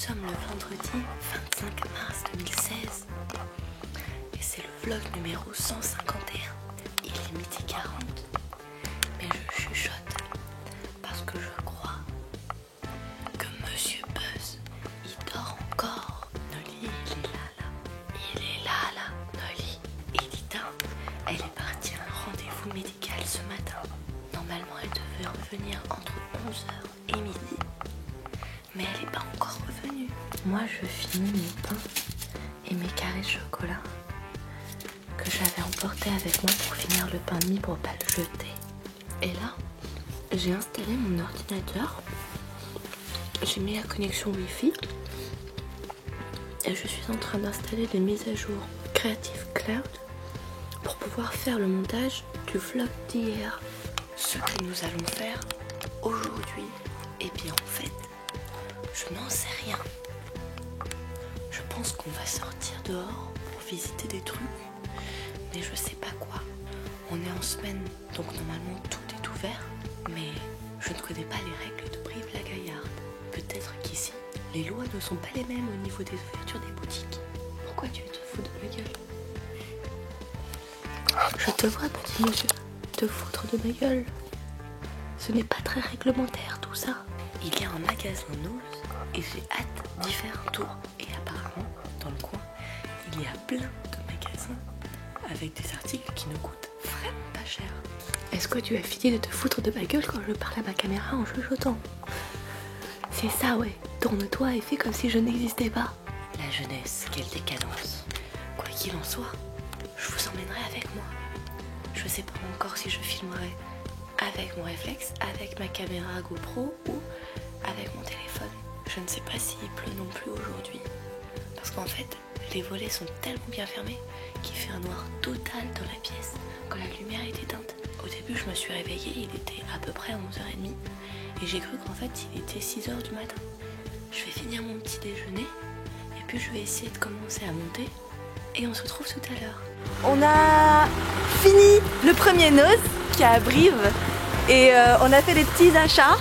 sommes le vendredi 25 mars 2016 et c'est le vlog numéro 151. Il est midi 40, mais je chuchote parce que je crois que Monsieur Buzz, il dort encore. Nolly, il est là. Il est là, Nolly. Et Dita, elle est partie à un rendez-vous médical ce matin. Normalement, elle devait revenir entre 11h et midi. Mais elle n'est pas encore revenue. Moi, je finis mes pains et mes carrés de chocolat que j'avais emporté avec moi pour finir le pain de mie pour pas le jeter. Et là, j'ai installé mon ordinateur. J'ai mis la connexion Wi-Fi. Et je suis en train d'installer des mises à jour Creative Cloud pour pouvoir faire le montage du vlog d'hier. Ce que nous allons faire aujourd'hui, eh bien en fait, je n'en sais rien. Je pense qu'on va sortir dehors pour visiter des trucs, mais je sais pas quoi. On est en semaine, donc normalement tout est ouvert, mais je ne connais pas les règles de Brive-la-Gaillarde. Peut-être qu'ici, les lois ne sont pas les mêmes au niveau des ouvertures des boutiques. Pourquoi tu te fous de ma gueule? Je te vois, petit monsieur, te foutre de ma gueule. Ce n'est pas très réglementaire tout ça. Il y a un magasin Nose et j'ai hâte d'y faire un tour. Et apparemment, dans le coin, il y a plein de magasins avec des articles qui ne coûtent vraiment pas cher. Est-ce que tu as fini de te foutre de ma gueule quand je parle à ma caméra en chuchotant? C'est ça, ouais. Tourne-toi et fais comme si je n'existais pas. La jeunesse, quelle décadence. Quoi qu'il en soit, je vous emmènerai avec moi. Je sais pas encore si je filmerai avec mon réflexe, avec ma caméra GoPro ou avec mon téléphone. Je ne sais pas s'il pleut non plus aujourd'hui. Parce qu'en fait, les volets sont tellement bien fermés qu'il fait un noir total dans la pièce quand la lumière est éteinte. Au début, je me suis réveillée, il était à peu près 11h30 et j'ai cru qu'en fait, il était 6h du matin. Je vais finir mon petit déjeuner et puis je vais essayer de commencer à monter et on se retrouve tout à l'heure. On a fini le premier Nose qui est à Brive et on a fait des petits achats.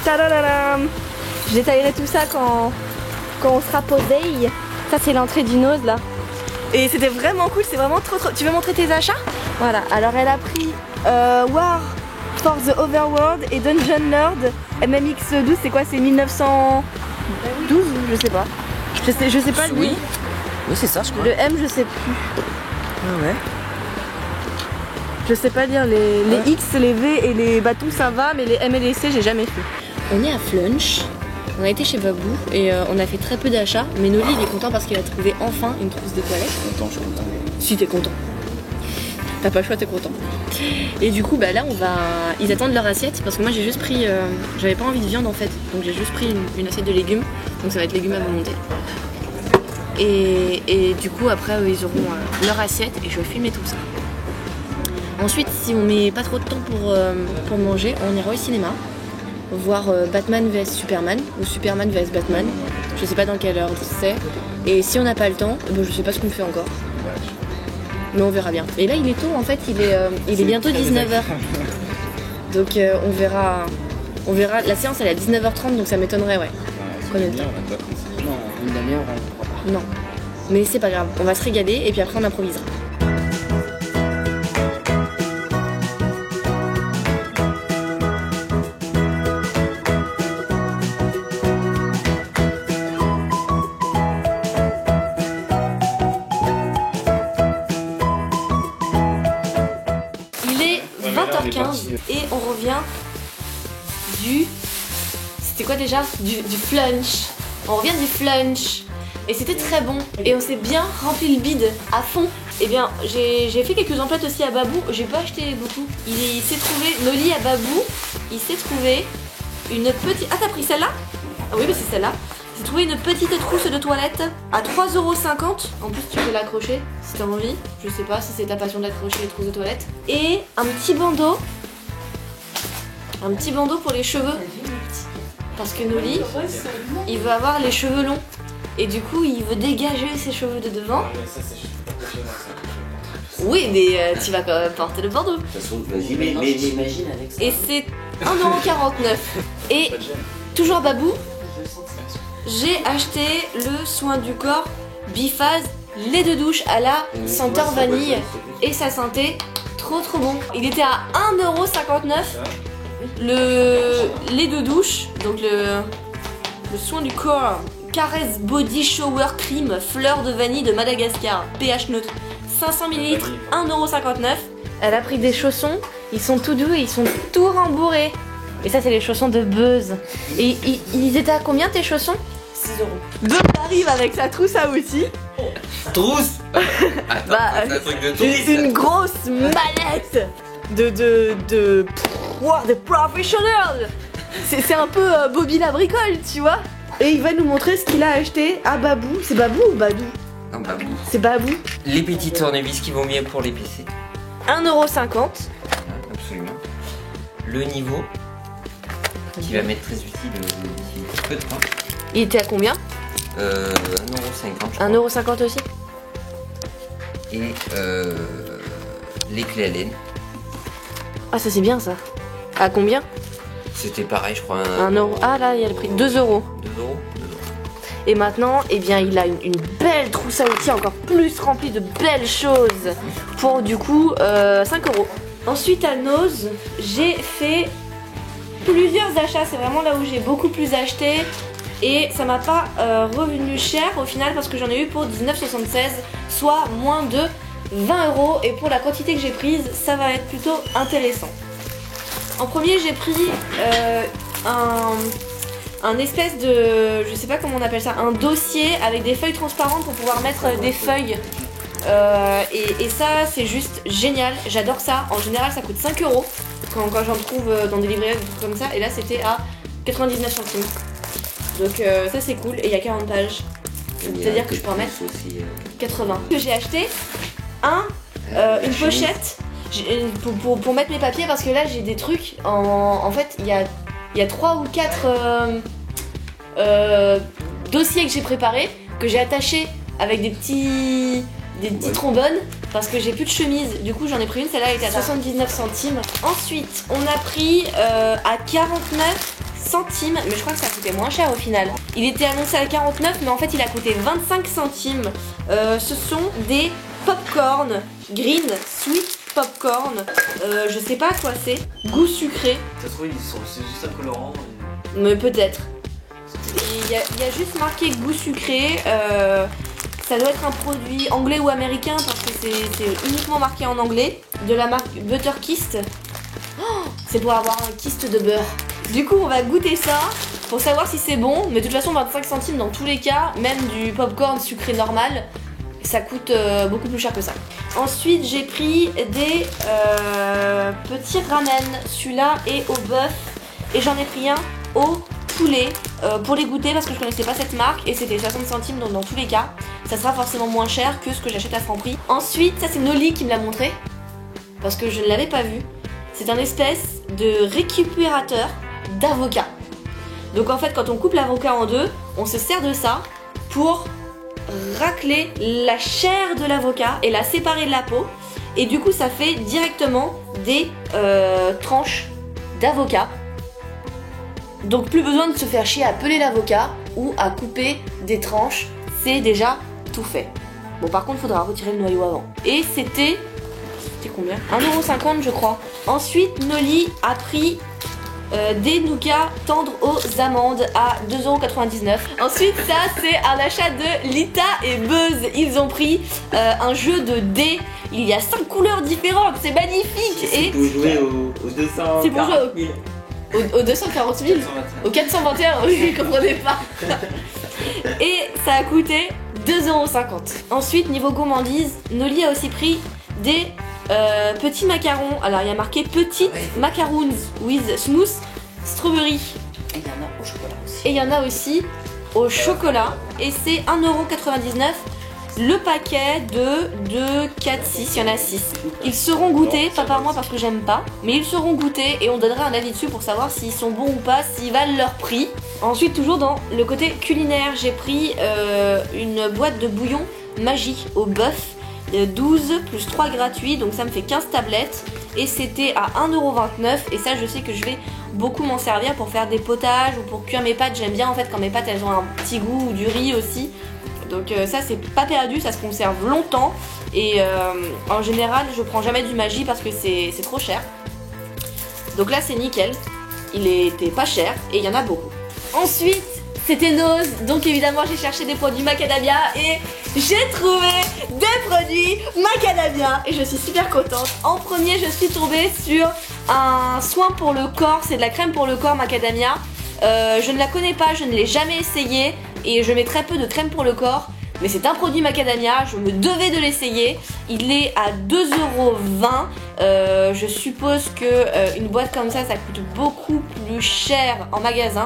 Tadadadam. Je détaillerai tout ça quand on sera posé. Ça c'est l'entrée du Nose là. Et c'était vraiment cool, c'est vraiment trop. Tu veux montrer tes achats? Voilà, alors elle a pris War for the Overworld et Dungeon Lord MMX 12, c'est quoi? C'est 1912? Je sais pas. Je sais pas. Oui, c'est ça, je crois. Le M, je sais plus. Ah ouais. Je sais pas dire les X, les V et les bâtons ça va, mais les M et les C j'ai jamais fait. On est à Flunch, on a été chez Babou et on a fait très peu d'achats, mais Nolly il est content parce qu'il a trouvé enfin une trousse de toilette. Je suis content. Si t'es content. T'as pas le choix, t'es content. Et du coup bah là ils attendent leur assiette parce que moi j'ai juste pris, j'avais pas envie de viande en fait, donc j'ai juste pris une assiette de légumes, donc ça va être légumes à volonté. Et du coup après ils auront leur assiette et je vais filmer tout ça. Ensuite si on met pas trop de temps pour manger, on ira au cinéma voir Batman vs Superman ou Superman vs Batman, je sais pas dans quelle heure c'est, et si on n'a pas le temps, je sais pas ce qu'on fait encore, mais on verra bien. Et là il est tôt en fait, il est bientôt 19h, donc on verra, la séance elle est à 19h30 donc ça m'étonnerait, ouais. Combien de temps? Non, une demi-heure on pourra pas. Non, mais c'est pas grave, on va se régaler et puis après on improvisera. Il est 20h15 et on revient du... C'était quoi déjà? Du Flunch. On revient du Flunch et c'était très bon et on s'est bien rempli le bide à fond. Et bien j'ai fait quelques emplettes aussi à Babou, j'ai pas acheté beaucoup. Il s'est trouvé, Nolly à Babou, il s'est trouvé une petite... Ah t'as pris celle-là? Ah oui bah c'est celle-là. Il s'est trouvé une petite trousse de toilette à 3,50 €. En plus tu peux l'accrocher si t'as envie. Je sais pas si c'est ta passion d'accrocher les trousses de toilette. Et un petit bandeau. Un petit bandeau pour les cheveux. Parce que Nolly, il veut avoir les cheveux longs. Et du coup, il veut dégager ses cheveux de devant. Oui, mais tu vas quand même porter le bandeau. De toute façon, vas-y, mais imagine avec ça. Et c'est 1,49 €. Et toujours Babou, j'ai acheté le soin du corps Biphase lait de douche à la senteur vanille et ça sentait trop bon. Il était à 1,59€. Le lait de douche, donc le soin du corps Caresse Body Shower Cream fleur de vanille de Madagascar, pH neutre, 500 ml, 1,59€. Elle a pris des chaussons, ils sont tout doux et ils sont tout rembourrés. Et ça c'est les chaussons de Buzz. Et ils étaient à combien tes chaussons? 6€. Buzz arrive avec sa trousse à outils. Trousse. Attends, Bah, c'est un truc de trousse. Une grosse mallette de professionnel. C'est un peu Bobby la bricole, tu vois. Et il va nous montrer ce qu'il a acheté à Babou. C'est Babou ou Badou? Non, bah, bon. C'est Babou. Les petits tournevis qui vont bien pour les PC. 1,50€. Absolument. Le niveau qui va m'être très utile d'ici peu de temps. Il était à combien? 1,50€. 1,50€ aussi. Et les clés à laine. Ah ça c'est bien ça. À combien? C'était pareil, je crois. 1€. Ah là il y a le prix. 2€. 2€. 2€. Et maintenant, eh bien, il a une belle trousse à outils encore plus remplie de belles choses pour du coup 5€. Ensuite à Nose, j'ai fait plusieurs achats. C'est vraiment là où j'ai beaucoup plus acheté. Et ça m'a pas revenu cher au final parce que j'en ai eu pour 19,76, soit moins de 20€. Et pour la quantité que j'ai prise, ça va être plutôt intéressant. En premier, j'ai pris un espèce de, je sais pas comment on appelle ça, un dossier avec des feuilles transparentes pour pouvoir mettre des feuilles. Et ça, c'est juste génial. J'adore ça. En général, ça coûte 5€ quand j'en trouve dans des librairies comme ça. Et là, c'était à 99 centimes. Donc ça c'est cool et il y a 40 pages. C'est-à-dire que je peux en mettre 80. Que j'ai acheté une pochette pour mettre mes papiers parce que là j'ai des trucs en fait il y a 3 ou 4 dossiers que j'ai préparés que j'ai attachés avec des petits trombones parce que j'ai plus de chemise. Du coup j'en ai pris une, celle-là elle était à 79 centimes. Ensuite on a pris à 49 centimes, mais je crois que ça coûtait moins cher au final. Il était annoncé à 49, mais en fait il a coûté 25 centimes. Ce sont des popcorn green sweet popcorn. Je sais pas quoi c'est. Goût sucré. Ça se trouve, c'est juste un colorant. Mais peut-être. Il y a juste marqué goût sucré. Ça doit être un produit anglais ou américain parce que c'est uniquement marqué en anglais. De la marque Butterkist. Oh, c'est pour avoir un kyste de beurre. Du coup on va goûter ça pour savoir si c'est bon, mais de toute façon 25 centimes dans tous les cas, même du popcorn sucré normal, ça coûte beaucoup plus cher que ça. Ensuite j'ai pris des petits ramen, celui-là est au bœuf et j'en ai pris un au poulet pour les goûter parce que je connaissais pas cette marque et c'était 60 centimes donc dans tous les cas ça sera forcément moins cher que ce que j'achète à Franprix. Ensuite ça c'est Noli qui me l'a montré parce que je ne l'avais pas vu. C'est un espèce de récupérateur d'avocat. Donc en fait quand on coupe l'avocat en deux, on se sert de ça pour racler la chair de l'avocat et la séparer de la peau. Et du coup ça fait directement des tranches d'avocat. Donc plus besoin de se faire chier à peler l'avocat ou à couper des tranches, c'est déjà tout fait. Bon par contre faudra retirer le noyau avant. Et c'était combien? 1,50€ je crois. Ensuite Noli a pris des nougats tendres aux amandes à 2,99€. Ensuite ça c'est un achat de Lita et Buzz. Ils ont pris un jeu de dés. Il y a 5 couleurs différentes, c'est magnifique. C'est pour jouer aux 200. C'est pour jouer aux 240 000. Au 421, oui je comprenais pas. Et ça a coûté 2,50€. Ensuite niveau gourmandise, Noli a aussi pris des petits macarons. Alors il y a marqué petits macarons with smooth strawberry. Et il y en a au chocolat aussi. Et il y en a aussi au chocolat. Et c'est 1,99€ le paquet de 2, 4, 6. Il y en a 6. Ils seront goûtés, pas par moi parce que j'aime pas, mais ils seront goûtés et on donnera un avis dessus pour savoir s'ils sont bons ou pas, s'ils valent leur prix. Ensuite toujours dans le côté culinaire, j'ai pris une boîte de bouillon magique au bœuf. 12 plus 3 gratuits, donc ça me fait 15 tablettes et c'était à 1,29 €. Et ça, je sais que je vais beaucoup m'en servir pour faire des potages ou pour cuire mes pâtes. J'aime bien en fait quand mes pâtes elles ont un petit goût, ou du riz aussi. Donc ça c'est pas perdu, ça se conserve longtemps. Et en général je prends jamais du Maggi parce que c'est trop cher. Donc là c'est nickel, il était pas cher et il y en a beaucoup. Ensuite c'était Nose, donc évidemment j'ai cherché des produits macadamia et j'ai trouvé des produits macadamia et je suis super contente. En premier je suis tombée sur un soin pour le corps, c'est de la crème pour le corps macadamia. Je ne la connais pas, je ne l'ai jamais essayé et je mets très peu de crème pour le corps. Mais c'est un produit macadamia, je me devais de l'essayer. Il est à 2,20 €. Je suppose que une boîte comme ça coûte beaucoup plus cher en magasin.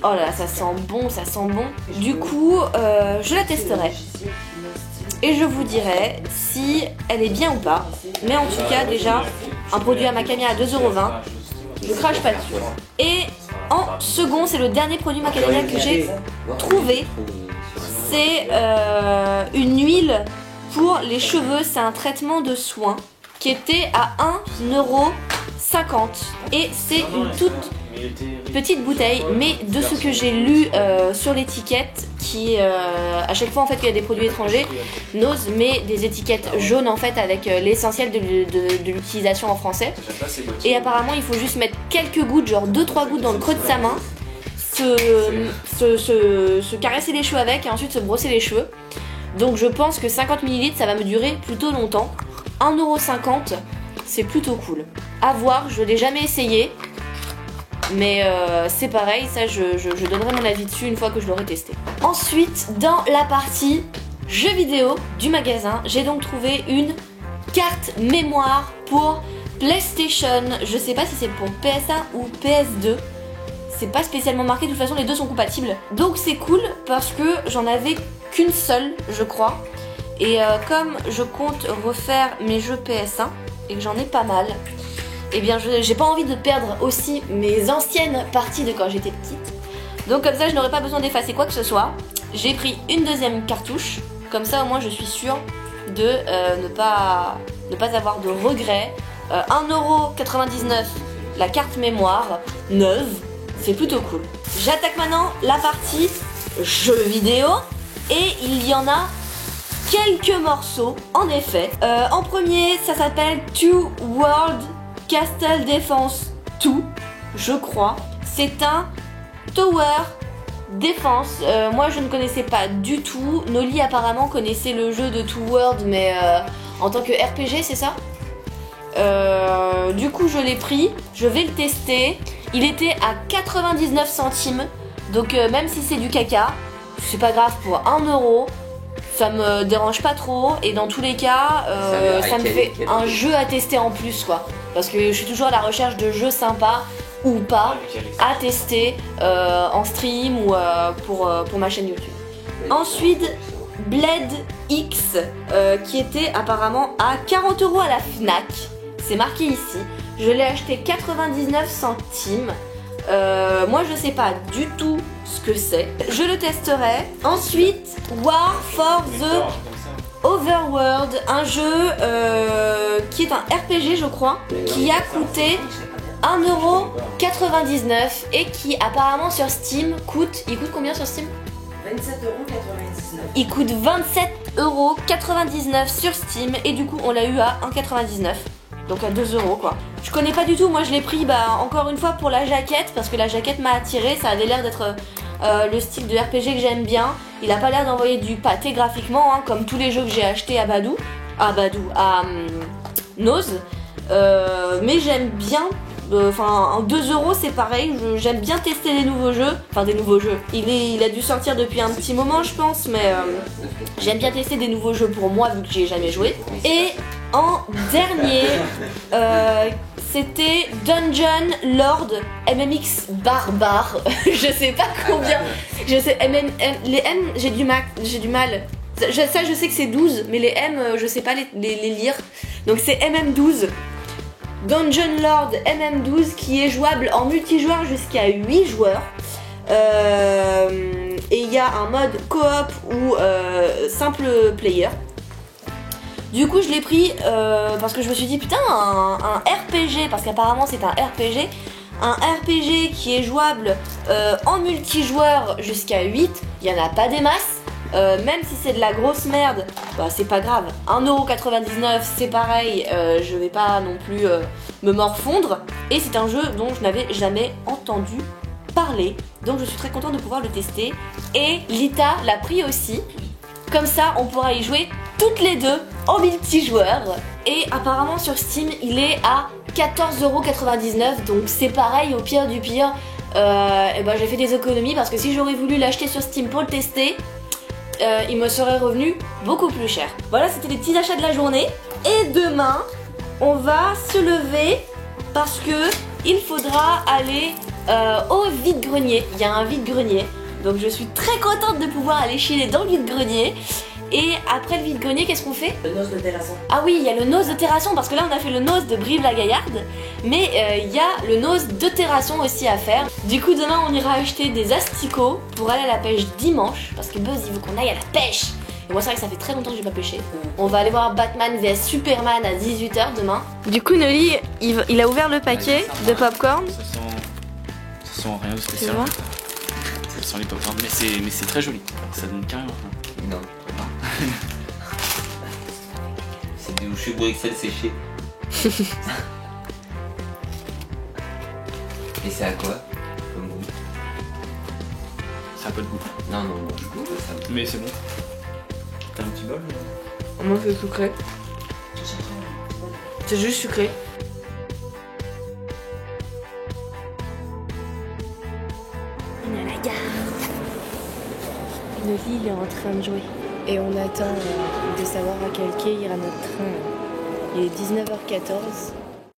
Oh là là, ça sent bon, ça sent bon. Du coup, je la testerai. Et je vous dirai si elle est bien ou pas. Mais en tout cas, déjà, un produit à macadamia à 2,20 €, je crache pas dessus. Et en second, c'est le dernier produit macadamia que j'ai trouvé. C'est une huile pour les cheveux, c'est un traitement de soin qui était à 1,50 € et c'est une toute petite bouteille, mais de ce que j'ai lu sur l'étiquette, qui à chaque fois en fait qu'il y a des produits étrangers, Nose met des étiquettes jaunes en fait avec l'essentiel de l'utilisation en français. Et apparemment il faut juste mettre quelques gouttes, genre 2-3 gouttes dans le creux de sa main, se caresser les cheveux avec et ensuite se brosser les cheveux. Donc je pense que 50 ml ça va me durer plutôt longtemps. 1,50 €, c'est plutôt cool. À voir, je l'ai jamais essayé. Mais c'est pareil, ça je donnerai mon avis dessus une fois que je l'aurai testé. Ensuite, dans la partie jeux vidéo du magasin, j'ai donc trouvé une carte mémoire pour PlayStation. Je sais pas si c'est pour PS1 ou PS2. C'est pas spécialement marqué, de toute façon les deux sont compatibles. Donc c'est cool parce que j'en avais qu'une seule, je crois. Et comme je compte refaire mes jeux PS1 et que j'en ai pas mal, et bien j'ai pas envie de perdre aussi mes anciennes parties de quand j'étais petite. Donc comme ça je n'aurais pas besoin d'effacer quoi que ce soit. J'ai pris une deuxième cartouche, comme ça au moins je suis sûre de ne pas avoir de regrets. 1,99 € la carte mémoire neuve, c'est plutôt cool. J'attaque maintenant la partie jeux vidéo et il y en a quelques morceaux en effet. En premier ça s'appelle Two World Castle Defense 2, je crois. C'est un tower défense. Moi je ne connaissais pas du tout. Noli apparemment connaissait le jeu de Two World, mais en tant que RPG, c'est ça. Du coup je l'ai pris, je vais le tester. Il était à 99 centimes, donc même si c'est du caca, c'est pas grave pour 1 €. Ça me dérange pas trop et dans tous les cas ça me fait un jeu à tester en plus quoi. Parce que je suis toujours à la recherche de jeux sympas ou pas à tester en stream ou pour ma chaîne YouTube. Ensuite Blade X qui était apparemment à 40 € à la Fnac. C'est marqué ici. Je l'ai acheté 99 centimes. Moi je sais pas du tout ce que c'est. Je le testerai. Ensuite War for the Overworld, un jeu qui est un RPG je crois, qui a coûté 1,99 € et qui apparemment sur Steam coûte... Il coûte combien sur Steam ? 27,99 €. Il coûte 27,99 € sur Steam et du coup on l'a eu à 1,99 €. Donc à 2 € quoi. Je connais pas du tout, moi je l'ai pris encore une fois pour la jaquette, parce que la jaquette m'a attirée, ça avait l'air d'être le style de RPG que j'aime bien. Il a pas l'air d'envoyer du pâté graphiquement, hein, comme tous les jeux que j'ai achetés à Nose. Mais j'aime bien, en 2 € c'est pareil, j'aime bien tester les nouveaux jeux, enfin des nouveaux jeux. Il a dû sortir depuis un petit moment je pense, mais j'aime bien tester des nouveaux jeux pour moi vu que j'y ai jamais joué. Et en dernier, c'était Dungeon Lord MMX Barbare. Je sais pas combien. Je sais, les M, j'ai du mal. Ça, je sais que c'est 12, mais les M, je sais pas les lire. Donc c'est MM12. Dungeon Lord MM12 qui est jouable en multijoueur jusqu'à 8 joueurs. Et il y a un mode coop ou simple player. Du coup je l'ai pris parce que je me suis dit putain un RPG, parce qu'apparemment c'est un RPG. Un RPG qui est jouable en multijoueur jusqu'à 8, il n'y en a pas des masses. Même si c'est de la grosse merde, bah c'est pas grave. 1,99€ c'est pareil, je vais pas non plus me morfondre. Et c'est un jeu dont je n'avais jamais entendu parler. Donc je suis très contente de pouvoir le tester. Et Lita l'a pris aussi. Comme ça on pourra y jouer toutes les deux en multijoueur. Et apparemment sur Steam il est à 14,99€. Donc c'est pareil, au pire du pire, et ben j'ai fait des économies parce que si j'aurais voulu l'acheter sur Steam pour le tester, il me serait revenu beaucoup plus cher. Voilà, c'était les petits achats de la journée. Et demain, on va se lever parce que il faudra aller au vide-grenier. Il y a un vide-grenier. Donc je suis très contente de pouvoir aller chiller dans le vide-grenier. Et après le vide-grenier, qu'est-ce qu'on fait? Le noce de Terrasson. Ah oui, il y a le noce de Terrasson, parce que là on a fait le noce de Brive-la-Gaillarde. Mais il y a le noce de Terrasson aussi à faire. Du coup demain on ira acheter des asticots pour aller à la pêche dimanche. Parce que Buzz il veut qu'on aille à la pêche. Et moi c'est vrai que ça fait très longtemps que j'ai pas pêché. On va aller voir Batman vs Superman à 18h demain. Du coup, Noli, il a ouvert le paquet de popcorn. Ça sent rien de spécial. Tu vois? Ça sent les popcorn, mais c'est très joli. Ça donne carrément rien. Non. C'est du chou Bruxelles séché. Et c'est à quoi comme goût? Ça a pas de goût. Non, je goûte ça. Mais c'est bon. T'as un petit bol? Moi c'est sucré. C'est juste sucré. On est à la gare. Noli il est en train de jouer. Et on attend de savoir à quel quai ira notre train. Il est 19h14.